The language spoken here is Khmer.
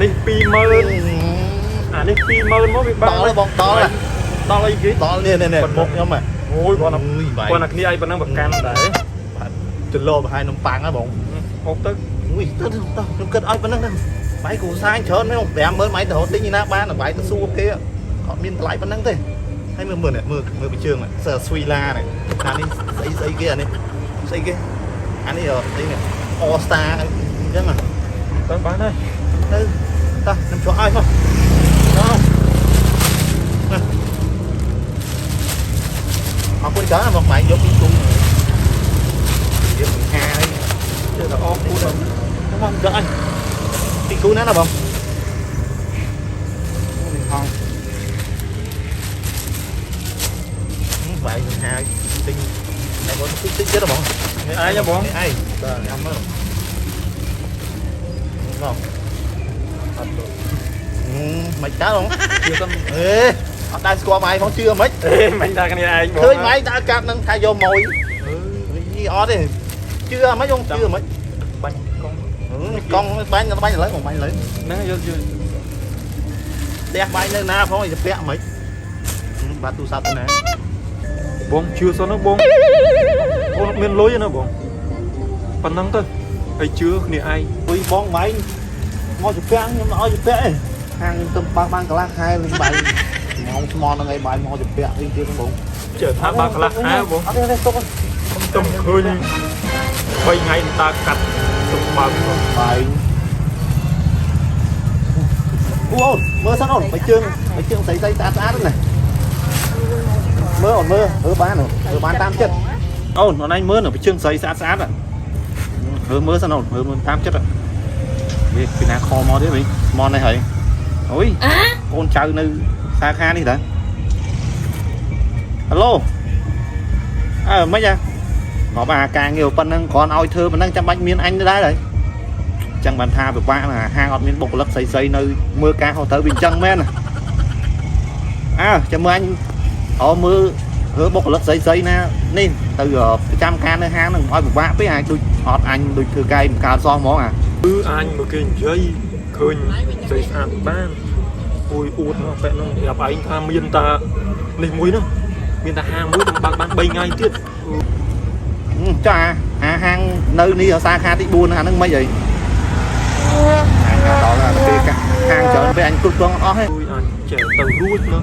នេះ 20000 អានេះ 20000 មកវាបាន បងដល់អីគេដល់នេះមុខខ្ញុំហ៎អូយបងគាត់ណាគ្នាអីប៉ុណ្ណឹងប្រកាន់ដែរ ចលោបហើយនំប៉័ងហ៎បង ហូបទៅ อุ้ยខ្ញុំគិតឲ្យប៉ុណ្ណឹងបាយគ្រូសាយច្រើនមែន50000ម៉ៃទៅរត់ទិញណាបានបាយទៅសួរគេអត់មានតម្លៃប៉ុណ្ណឹងទេហើយមើលបិជើងសើស្វីឡានេះអានេះស្អីគេអានេះស្អីគេអានេះស្អីនេះអស្តាអញ្ចឹងទៅបានហើយទៅតោះខ្ញុំជួយឲ្យមកអរគុណច្រើនបងម៉ៃយកពីគុំយកពីហាហើយជឿថាអរគុណដល់មកយកអញពីគូណាបងនេះហងបាយទៅហាទិញតែបងទិញទៀតបងអាយបងអីបាទញ៉ាំមើលបងអត់មិនតើបងជឿទៅអត់ដែរស្គាល់បាយផងជឿមិនមិនតែគ្នាឯងបងឃើញបាយតើកាប់នឹងថាយកម៉ួយអត់ទេជឿមិនយងជឿមិនបាញ់កង់បាញ់ឥឡូវបាញ់ឥឡូវហ្នឹងយកផ្ទះបាញ់នៅណាផងទៅពាក់មិនបាទទូរស័ព្ទទៅណាបងជឿសិនណាបងអូនមានលុយណាបងប៉ុណ្ណឹងទៅហើយជឿគ្នាឯងអុយបងបាយមកទៅពាក់ខ្ញុំឲ្យទៅពាក់ឯងហាងទៅបានកន្លះខែវិញបាយមកស្មន់ហ្នឹងឯងបាយមកទៅពាក់អីទៀតបងជឿថាបានកន្លះខែបងអត់ទេទុកខ្ញុំឃើញ3ថ្ងៃតើកាត់ទុកបើកបាយអូនមើលសិនអូនបិជើងស្អីស្អាតហ្នឹងណាមើលអូនមើលបានតាមចិត្តអូនអញមើលបិជើងស្អីស្អាតមើលសិនអូនមើលតាមចិត្តវាពីណាខមកទៀតវិញស្មន់នេះហើយអូយកូនចៅនៅសាខានេះតើហេឡូមិនអាមកអាការងារប៉ុណ្ណឹងគ្រាន់ឲ្យធ្វើប៉ុណ្ណឹងចាំបាច់មានអញដែរហើយចឹងបានថាពិបាកណាហាងអត់មានបុគ្គលិកស្រីៗនៅមើលការខុសត្រូវវាអញ្ចឹងមែនចាំមើលអញមើលបុគ្គលិកស្រីៗណានេះទៅប្រចាំការនៅហាងហ្នឹងឲ្យពិបាកពេកអាចដូចអត់អញដូចធ្វើកាយបង្កើតសោះហ្មងគឺអញមកគេនិយាយឃើញស្រីស្អាតបានអូយអួតណាស់បែបហ្នឹងប្រាប់ឯងថាមានតានេះមួយនោះមានតាហាងមួយបើកបាន3ថ្ងៃទៀតចាហាងនៅនេះសាខាទី4អាហ្នឹងមិនអីដល់ពេលហាងច្រើនពេលអញគ្រប់គ្រងអស់ហ្នឹងអញចេះទៅរួចណា